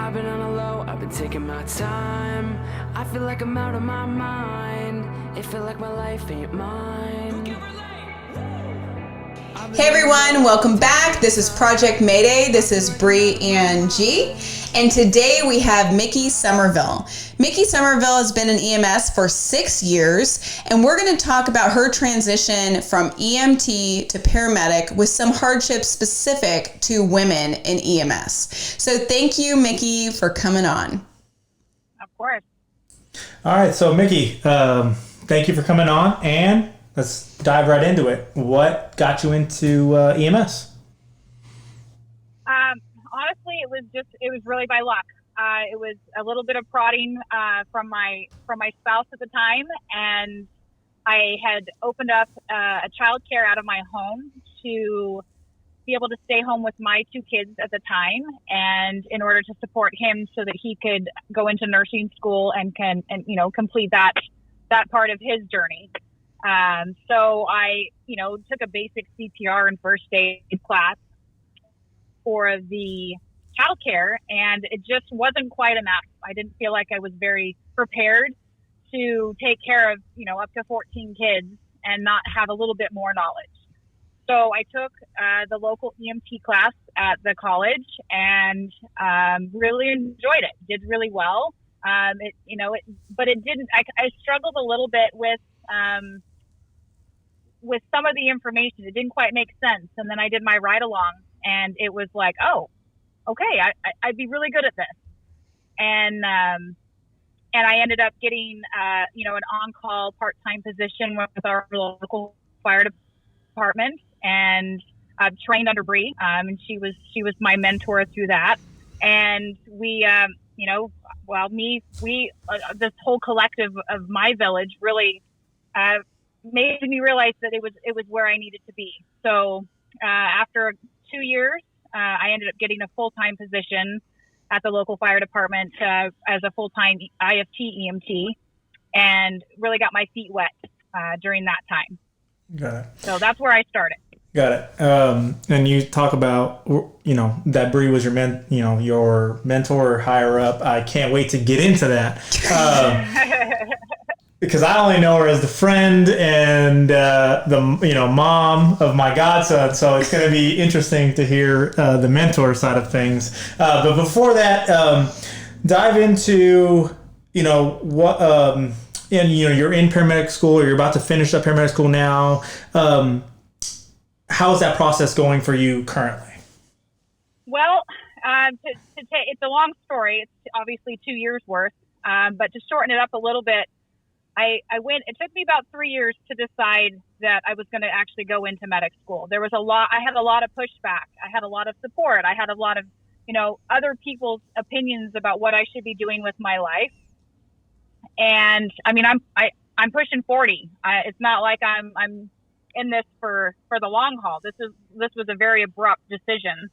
I've been on a low, I've been taking my time. I feel like I'm out of my mind. It feel like my life ain't mine. Hey everyone, welcome back. This is Project Mayday. This is Bree and G. And today we have Mckee Somerville. Mckee Somerville has been in EMS for 6 years, and we're going to talk about her transition from EMT to paramedic with some hardships specific to women in EMS. So thank you, Mckee, for coming on. Of course. All right, so Mckee, thank you for coming on, and let's dive right into it. What got you into EMS? Honestly, it was really by luck. It was a little bit of prodding from my spouse at the time, and I had opened up a child care out of my home to be able to stay home with my 2 kids at the time, and in order to support him so that he could go into nursing school and complete that part of his journey. So I, took a basic CPR and first aid class for the childcare, and it just wasn't quite enough. I didn't feel like I was very prepared to take care of, up to 14 kids and not have a little bit more knowledge. So I took the local EMT class at the college and really enjoyed it. Did really well. But it didn't. I struggled a little bit with some of the information. It didn't quite make sense. And then I did my ride along, and it was like, oh, okay, I'd be really good at this. And I ended up getting, an on-call part-time position with our local fire department, and trained under Bree. And she was my mentor through that. And we, this whole collective of my village really made me realize that it was where I needed to be. So after 2 years, I ended up getting a full-time position at the local fire department as a full-time IFT EMT, and really got my feet wet during that time. Got it. So that's where I started. Got it. And you talk about, that Bree was your your mentor, higher up. I can't wait to get into that. Because I only know her as the friend and the mom of my godson, so it's going to be interesting to hear the mentor side of things. But before that, dive into what you're in paramedic school, or you're about to finish up paramedic school now. How is that process going for you currently? Well, it's a long story. It's obviously 2 years worth, but to shorten it up a little bit. It took me about 3 years to decide that I was going to actually go into medic school. I had a lot of pushback. I had a lot of support. I had a lot of, other people's opinions about what I should be doing with my life. And I mean, I'm pushing 40. It's not like I'm in this for the long haul. This was a very abrupt decision.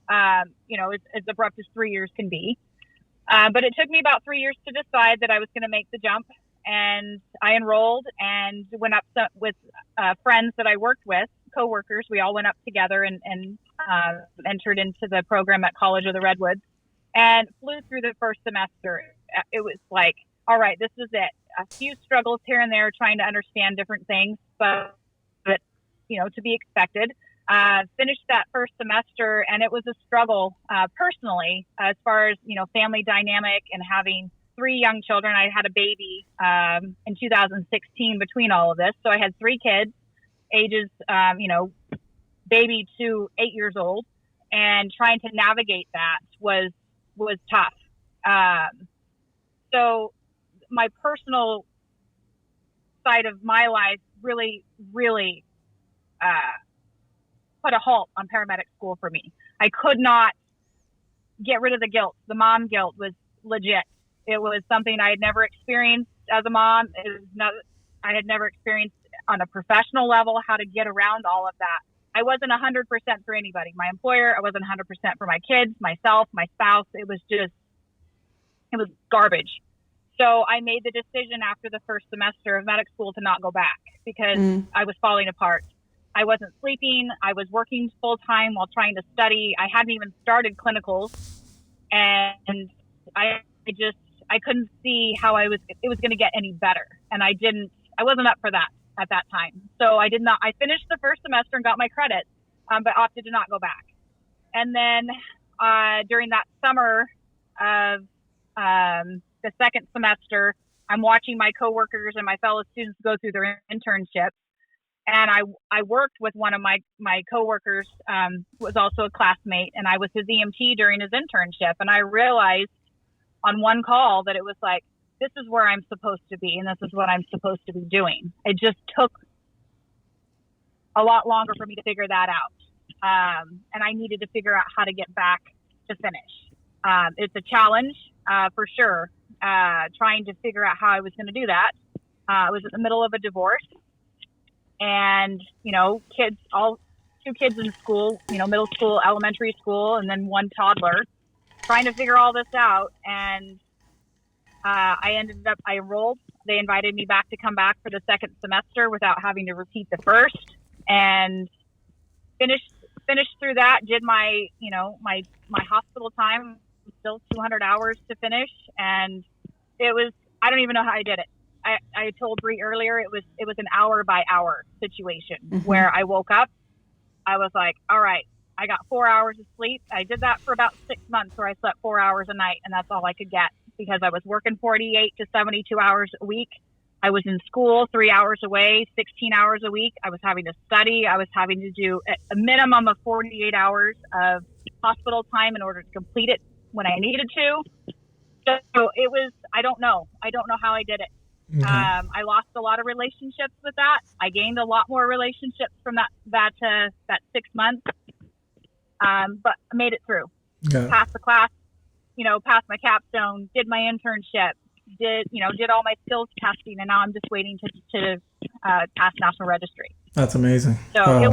As abrupt as 3 years can be. But it took me about 3 years to decide that I was going to make the jump. And I enrolled and went up with friends that I worked with, coworkers. We all went up together and entered into the program at College of the Redwoods and flew through the first semester. It was like, all right, this is it. A few struggles here and there trying to understand different things, but to be expected. Finished that first semester, and it was a struggle personally as far as, family dynamic and having 3 young children. I had a baby in 2016 between all of this. So I had 3 kids, ages, baby to 8 years old, and trying to navigate that was tough. So my personal side of my life really, really put a halt on paramedic school for me. I could not get rid of the guilt. The mom guilt was legit. It was something I had never experienced as a mom. I had never experienced on a professional level how to get around all of that. I wasn't 100% for anybody. My employer, I wasn't 100% for my kids, myself, my spouse. It was garbage. So I made the decision after the first semester of medic school to not go back because I was falling apart. I wasn't sleeping. I was working full time while trying to study. I hadn't even started clinicals. And I couldn't see how it was going to get any better. And I wasn't up for that at that time. So I finished the first semester and got my credits, but opted to not go back. And then during that summer of the second semester, I'm watching my coworkers and my fellow students go through their internships. And I worked with one of my coworkers, who was also a classmate, and I was his EMT during his internship. And I realized on one call that it was like, this is where I'm supposed to be, and this is what I'm supposed to be doing. It just took a lot longer for me to figure that out. And I needed to figure out how to get back to finish. It's a challenge, for sure, trying to figure out how I was going to do that. I was in the middle of a divorce. And, two kids in school, middle school, elementary school, and then one toddler, trying to figure all this out. And I enrolled. They invited me back to come back for the second semester without having to repeat the first, and finished through that, did my hospital time, still 200 hours to finish. And I don't even know how I did it. I told Bree earlier, it was an hour by hour situation where I woke up. I was like, all right, I got 4 hours of sleep. I did that for about 6 months where I slept 4 hours a night, and that's all I could get because I was working 48 to 72 hours a week. I was in school 3 hours away, 16 hours a week. I was having to study. I was having to do a minimum of 48 hours of hospital time in order to complete it when I needed to. So it was, I don't know how I did it. Okay. I lost a lot of relationships with that. I gained a lot more relationships from that 6 months. But I made it through. Yeah. Passed the class, passed my capstone, did my internship, did all my skills testing, and now I'm just waiting to pass national registry. That's amazing. So it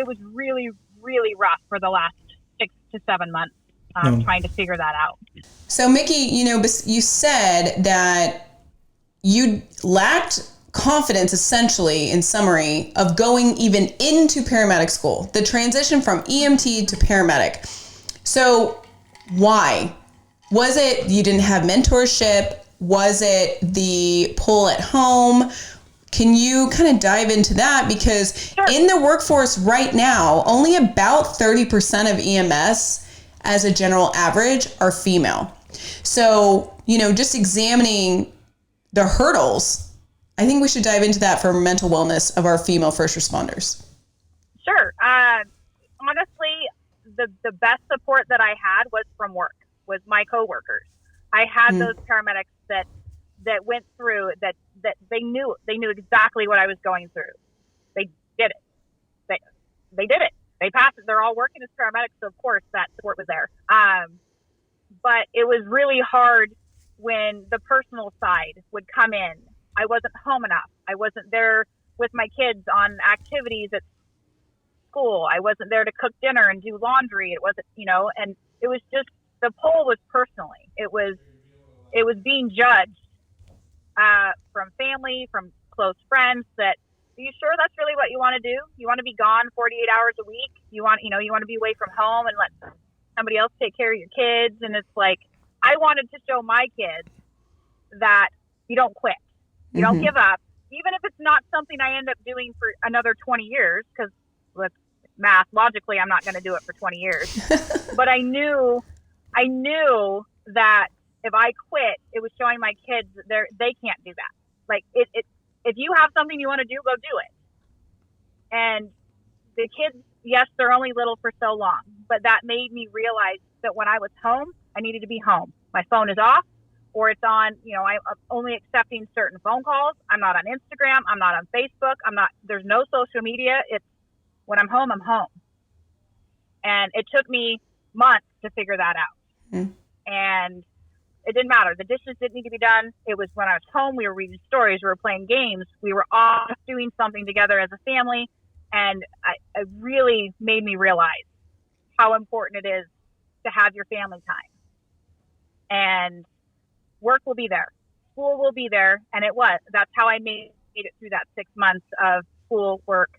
was really, really rough for the last 6 to 7 months. Trying to figure that out. So, Mckee, you said that you lacked confidence, essentially, in summary, of going even into paramedic school, the transition from EMT to paramedic. So, why? Was it you didn't have mentorship? Was it the pull at home? Can you kind of dive into that? Because Sure. In the workforce right now, only about 30% of EMS as a general average are female. So, just examining the hurdles, I think we should dive into that for mental wellness of our female first responders. Sure. Honestly, the best support that I had was from work, was my coworkers. I had those paramedics that went through that they knew exactly what I was going through. They did it. They did it. They passed it. They're all working as paramedics, so of course that support was there. But it was really hard when the personal side would come in. I wasn't home enough. I wasn't there with my kids on activities at school. I wasn't there to cook dinner and do laundry. It wasn't, and it was just, the pull was personally. It was being judged from family, from close friends that, are you sure that's really what you want to do? You want to be gone 48 hours a week? You want to be away from home and let somebody else take care of your kids? And it's like, I wanted to show my kids that you don't quit. You don't give up. Even if it's not something I end up doing for another 20 years, because with math, logically, I'm not going to do it for 20 years. But I knew that if I quit, it was showing my kids that they can't do that. Like, if you have something you want to do, go do it. And the kids, yes, they're only little for so long, but that made me realize that when I was home, I needed to be home. My phone is off, or it's on, I'm only accepting certain phone calls. I'm not on Instagram. I'm not on Facebook. There's no social media. It's when I'm home, I'm home. And it took me months to figure that out. And it didn't matter. The dishes didn't need to be done. It was when I was home, we were reading stories, we were playing games, we were all doing something together as a family. And it really made me realize how important it is to have your family time. And work will be there. School will be there. And it was. That's how I made it through that 6 months of school, work,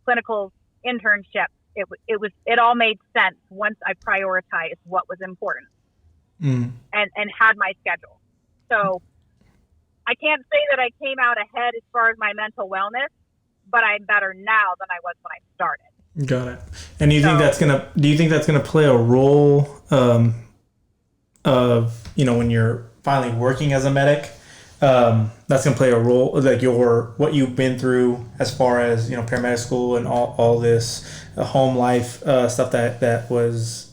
clinicals, internship. It all made sense once I prioritized what was important. and had my schedule. So I can't say that I came out ahead as far as my mental wellness, but I'm better now than I was when I started. Got it. And do you think that's gonna play a role of, when you're finally working as a medic? That's gonna play a role, like what you've been through as far as paramedic school and all this home life stuff that was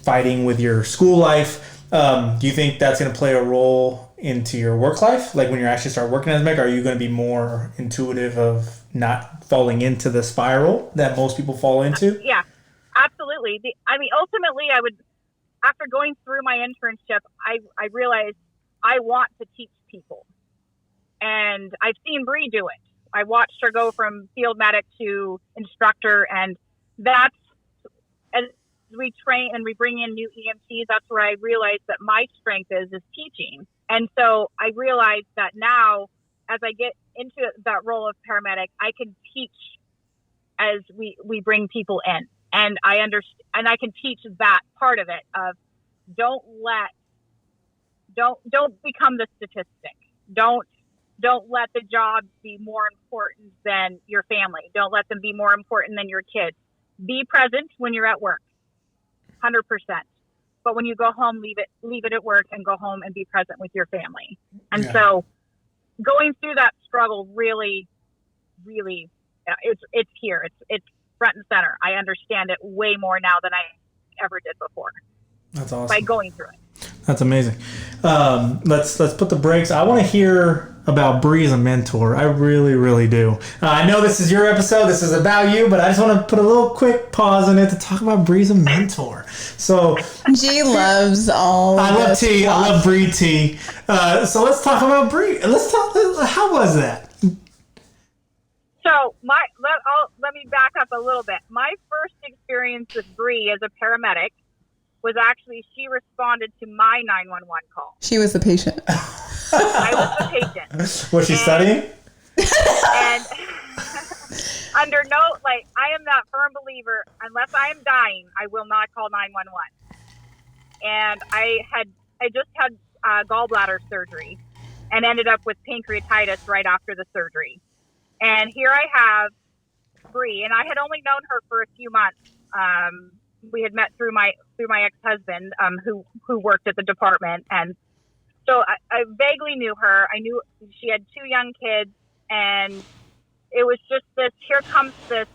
fighting with your school life. Do you think that's gonna play a role into your work life? Like when you actually start working as a medic, are you going to be more intuitive of not falling into the spiral that most people fall into? Yeah, absolutely. Ultimately, after going through my internship, I realized I want to teach people. And I've seen Bree do it. I watched her go from field medic to instructor, and that's, as we train and we bring in new EMTs, that's where I realized that my strength is teaching. And so I realized that now, as I get into that role of paramedic, I can teach as we bring people in, and I understand, and I can teach that part of it of don't become the statistic. Don't let the job be more important than your family. Don't let them be more important than your kids. Be present when you're at work, 100%. But when you go home, leave it at work and go home and be present with your family. And so going through that struggle really, really, it's here. It's front and center. I understand it way more now than I ever did before. That's awesome. By going through it. That's amazing. Let's put the brakes. I want to hear about Bree as a mentor. I really, really do. I know this is your episode. This is about you, but I just want to put a little quick pause in it to talk about Bree as a mentor. So G loves all. I love tea. I love Bree tea. So let's talk about Bree. How was that? So let me back up a little bit. My first experience with Bree as a paramedic was actually she responded to my 911 call. She was the patient. I was the patient. Was she studying? And under I am that firm believer, unless I am dying, I will not call 911. And I just had gallbladder surgery and ended up with pancreatitis right after the surgery. And here I have Bree, and I had only known her for a few months. We had met through my ex-husband, who worked at the department, and so I vaguely knew her. I knew she had 2 young kids, and it was just this. Here comes this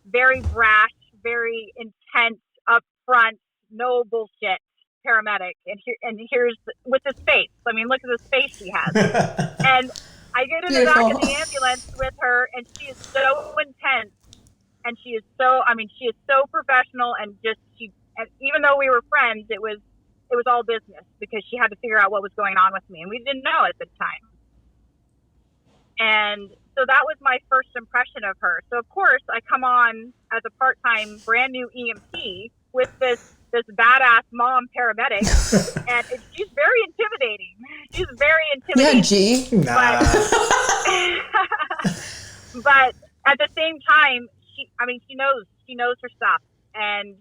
very brash, very intense, upfront, no bullshit paramedic, and here's with this face. I mean, look at this face she has, and I get in the back of the ambulance with her, and she is so intense. And she is so professional, and even though we were friends, it was all business because she had to figure out what was going on with me, and we didn't know at the time. And so that was my first impression of her. So of course I come on as a part-time brand new EMT with this badass mom paramedic, and she's very intimidating. She's very intimidating. Yeah, G. Nah. But at the same time, she knows her stuff, and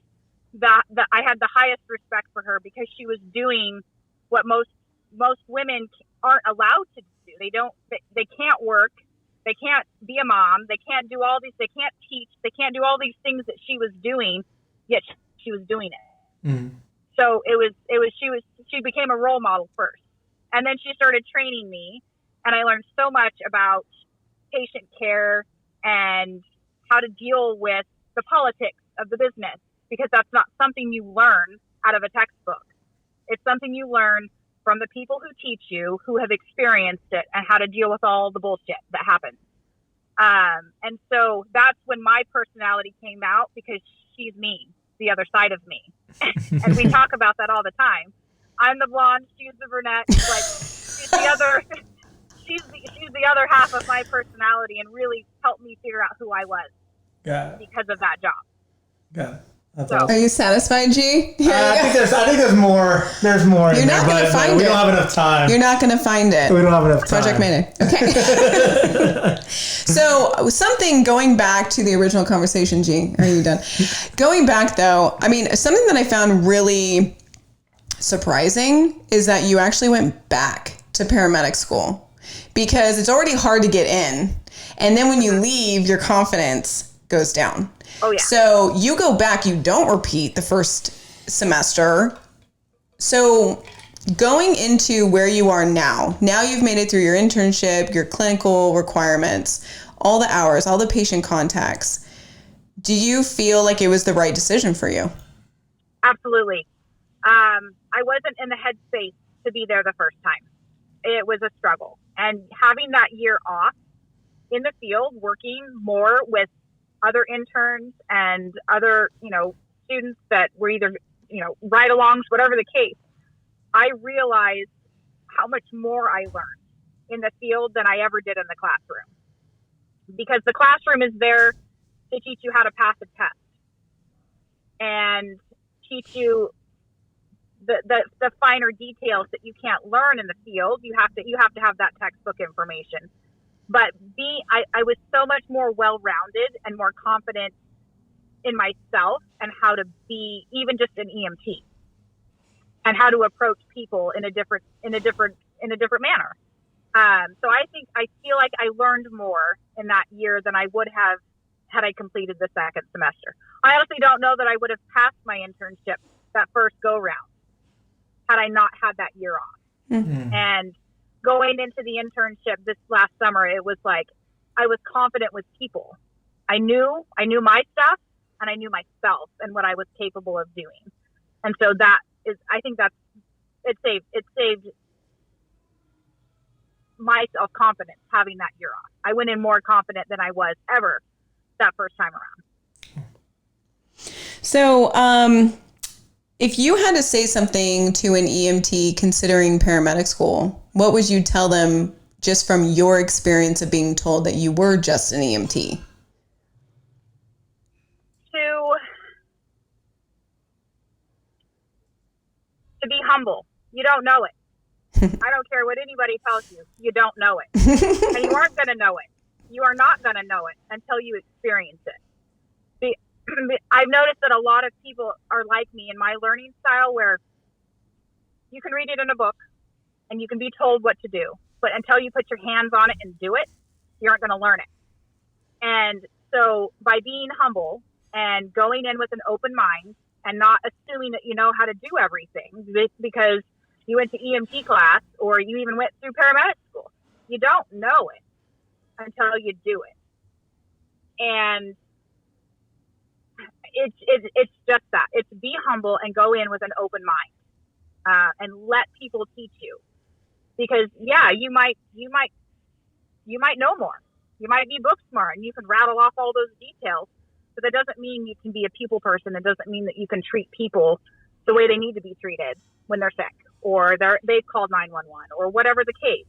I had the highest respect for her because she was doing what most women aren't allowed to do. They can't work, they can't be a mom, they can't do all these, they can't teach, they can't do all these things that she was doing, yet she was doing it. Mm. So she became a role model first, and then she started training me, and I learned so much about patient care and how to deal with the politics of the business, because that's not something you learn out of a textbook. It's something you learn from the people who teach you, who have experienced it, and how to deal with all the bullshit that happens. And so that's when my personality came out, because she's me, the other side of me. And we talk about that all the time. I'm the blonde, she's the brunette. She's the other. She's the other half of my personality, and really helped me figure out who I was. Because of that job. Got it. That's awesome. Are you satisfied, G? I think there's more. There's more in there, but we don't have enough time. You're not going to find it. We don't have enough time. Project Mayday. Okay. So something going back to the original conversation, G. Are you done? Going back though, something that I found really surprising is that you actually went back to paramedic school, because it's already hard to get in. And then when you leave, your confidence goes down. Oh, yeah. So you go back, you don't repeat the first semester. So going into where you are now you've made it through your internship, your clinical requirements, all the hours, all the patient contacts. Do you feel like it was the right decision for you? Absolutely. I wasn't in the headspace to be there the first time. It was a struggle. And having that year off in the field, working more with other interns and other, students that were either, ride-alongs, whatever the case, I realized how much more I learned in the field than I ever did in the classroom. Because the classroom is there to teach you how to pass a test and teach you the finer details that you can't learn in the field. You have to have that textbook information. But I was so much more well-rounded and more confident in myself and how to be even just an EMT and how to approach people in a different manner. So I feel like I learned more in that year than I would have had I completed the second semester. I honestly don't know that I would have passed my internship that first go round had I not had that year off. Mm-hmm. And going into the internship this last summer, it was like I was confident with people. I knew my stuff, and I knew myself and what I was capable of doing. And so I think it saved my self-confidence having that year off. I went in more confident than I was ever that first time around. So, if you had to say something to an EMT considering paramedic school, what would you tell them just from your experience of being told that you were just an EMT? To be humble. You don't know it. I don't care what anybody tells you. You don't know it. And you aren't going to know it. You are not going to know it until you experience it. I've noticed that a lot of people are like me in my learning style, where you can read it in a book and you can be told what to do, but until you put your hands on it and do it, you aren't going to learn it. And so by being humble and going in with an open mind and not assuming that you know how to do everything because you went to EMT class or you even went through paramedic school, you don't know it until you do it. And it's just that. It's be humble and go in with an open mind, and let people teach you. Because you might know more. You might be book smart and you can rattle off all those details, but that doesn't mean you can be a people person. It doesn't mean that you can treat people the way they need to be treated when they're sick or they've called 911 or whatever the case.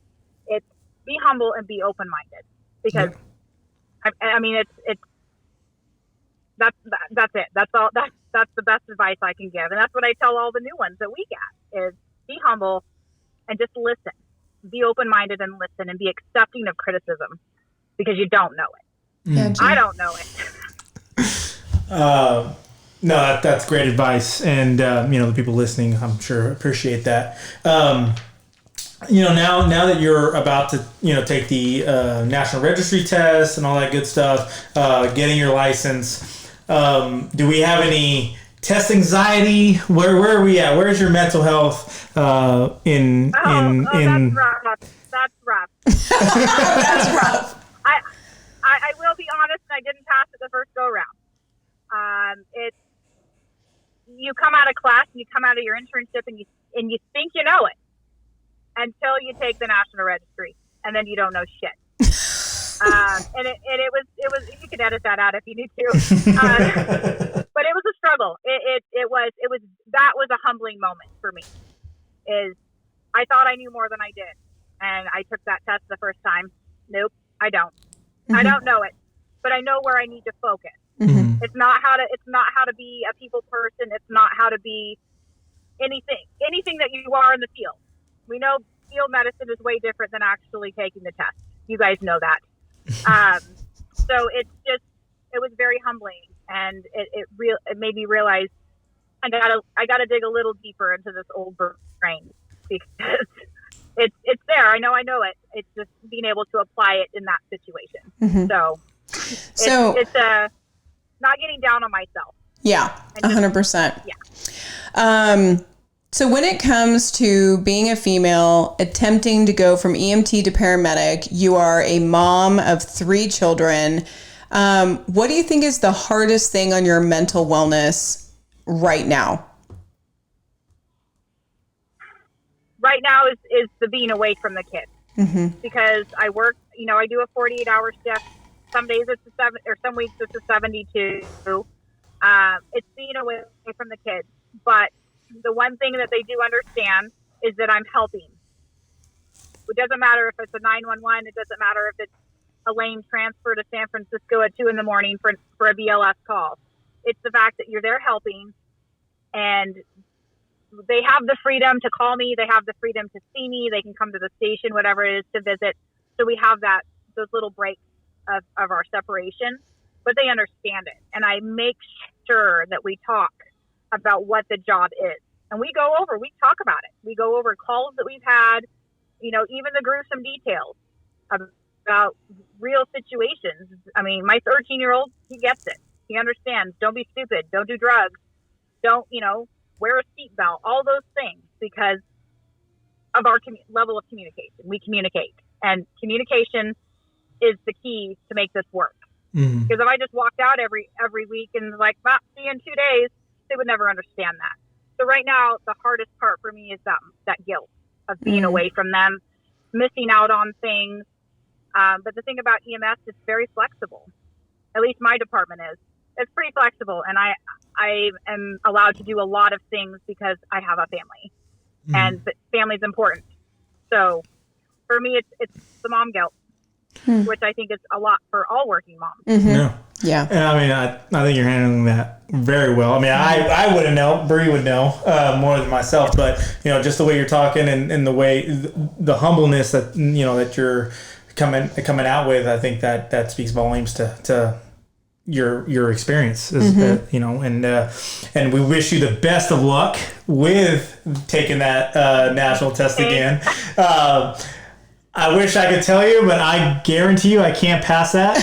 It's be humble and be open minded, because it's that's it. That's all. That's the best advice I can give, and that's what I tell all the new ones that we get: is be humble and just listen. Be open minded and listen, and be accepting of criticism, because you don't know it. Yeah, I don't know it. No, that's great advice, and the people listening, I'm sure, appreciate that. Now that you're about to take the National Registry test and all that good stuff, getting your license. Do we have any test anxiety? Where are we at? Where's your mental health That's rough. That's rough. That's rough. I will be honest, I didn't pass it the first go round. You come out of class and you come out of your internship and you think you know it until you take the National Registry, and then you don't know shit. And it was you can edit that out if you need to, but it was a struggle. It was that was a humbling moment for me. Is I thought I knew more than I did, and I took that test the first time. Nope, I don't. Mm-hmm. I don't know it, but I know where I need to focus. Mm-hmm. It's not how to be a people person. It's not how to be anything that you are in the field. We know field medicine is way different than actually taking the test. You guys know that. So it was very humbling, and it made me realize I gotta dig a little deeper into this old brain because it's there. I know it. It's just being able to apply it in that situation. Mm-hmm. So it's not getting down on myself. Yeah, 100%. Yeah. So when it comes to being a female attempting to go from EMT to paramedic, you are a mom of 3 children. What do you think is the hardest thing on your mental wellness right now? Right now is the being away from the kids. Mm-hmm. Because I work, I do a 48-hour shift. Some days it's a 7, or some weeks it's a 72. It's being away from the kids. But the one thing that they do understand is that I'm helping. It doesn't matter if it's a 911. It doesn't matter if it's a lane transfer to San Francisco at 2 a.m. for a BLS call. It's the fact that you're there helping, and they have the freedom to call me. They have the freedom to see me. They can come to the station, whatever it is, to visit. So we have those little breaks of our separation, but they understand it. And I make sure that we talk about what the job is. And we talk about it. We go over calls that we've had, even the gruesome details about real situations. I mean, my 13-year-old, he gets it. He understands. Don't be stupid. Don't do drugs. Don't, wear a seatbelt. All those things, because of our level of communication. We communicate. And communication is the key to make this work. Mm-hmm. Because if I just walked out every week and see you in 2 days, they would never understand that. So right now, the hardest part for me is that guilt of being away from them, missing out on things. But the thing about EMS is very flexible. At least my department is. It's pretty flexible, and I am allowed to do a lot of things because I have a family, and family is important. So for me, it's the mom guilt, which I think is a lot for all working moms. Mm-hmm. Yeah. And I mean, I think you're handling that very well. I mean, I wouldn't know. Bree would know more than myself, but just the way you're talking and the way the humbleness that that you're coming out with, I think that speaks volumes to your experience, and we wish you the best of luck with taking that national test again. I wish I could tell you, but I guarantee you I can't pass that.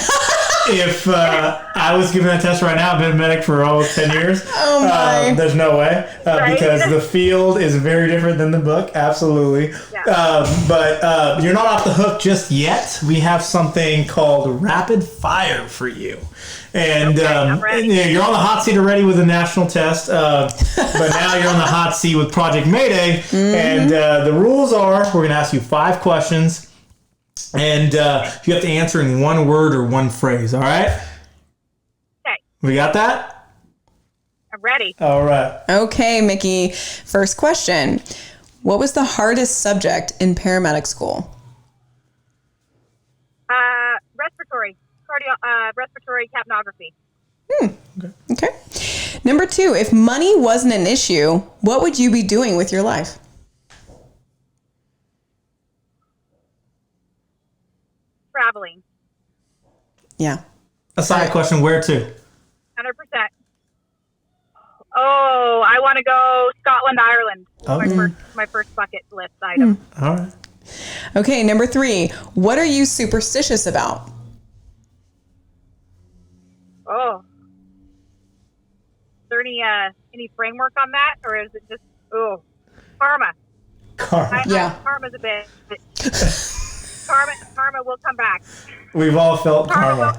If I was giving that test right now, I've been a medic for almost 10 years. Oh my. There's no way. Because the field is very different than the book. Absolutely. Yeah. But you're not off the hook just yet. We have something called Rapid Fire for you. And I'm ready. You're on the hot seat already with the national test. But now you're on the hot seat with Project Mayday. Mm-hmm. And the rules are, we're going to ask you 5 questions. And you have to answer in one word or one phrase, all right? Okay. We got that? I'm ready. All right. Okay, Mckee. First question. What was the hardest subject in paramedic school? Respiratory capnography. Okay. Number 2, if money wasn't an issue, what would you be doing with your life? Traveling. Yeah. A side question, where to? 100%. Oh, I want to go Scotland, Ireland. My first bucket list item. All right. Okay, number 3. What are you superstitious about? Oh. Is there any framework on that? Or is it just, karma? Karma's a bit. Karma will come back. We've all felt karma.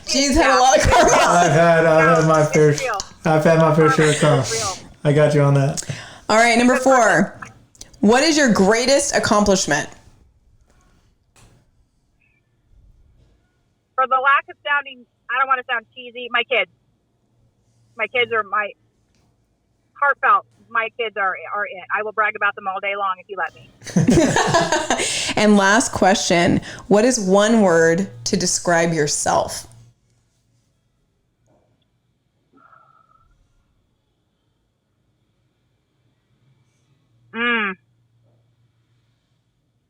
She's had a lot of karma. I've had my fair share of karma. I got you on that. All right, number 4. What is your greatest accomplishment? For the lack of sounding, I don't want to sound cheesy, my kids. My kids are my heartfelt. My kids are it. I will brag about them all day long if you let me. And last question. What is one word to describe yourself?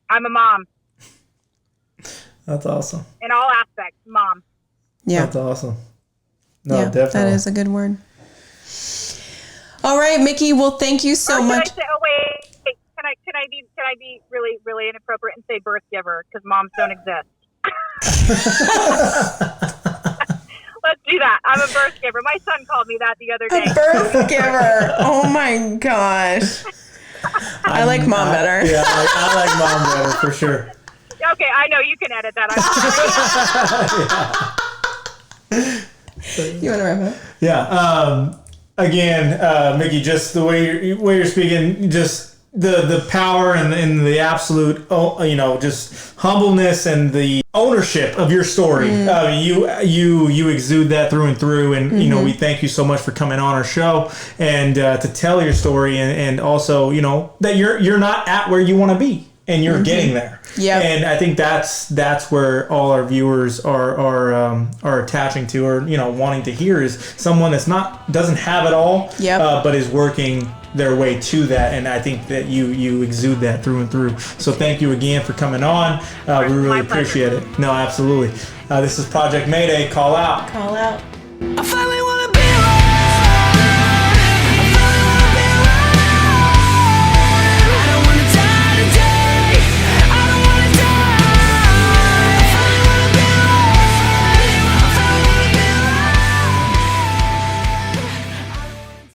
I'm a mom. That's awesome. In all aspects, mom. Yeah. That's awesome. No, yeah, definitely. that is a good word. All right, Mckee. Well, thank you so much. Can I be really, really inappropriate and say birth giver because moms don't exist? Let's do that. I'm a birth giver. My son called me that the other day. A birth giver. Oh my gosh. I like mom better. Yeah, I like mom better for sure. Okay, I know you can edit that. You want to wrap up? Yeah. Again, Mckee, just the way you're speaking, just the power and the absolute, just humbleness and the ownership of your story. You exude that through and through, and we thank you so much for coming on our show and to tell your story, and also that you're not at where you want to be and you're getting there. Yeah. And I think that's where all our viewers are attaching to, or wanting to hear, is someone doesn't have it all, but is working their way to that. And I think that you exude that through and through. So thank you again for coming on. We really appreciate it. No, absolutely. This is Project Mayday. Call out. Call out.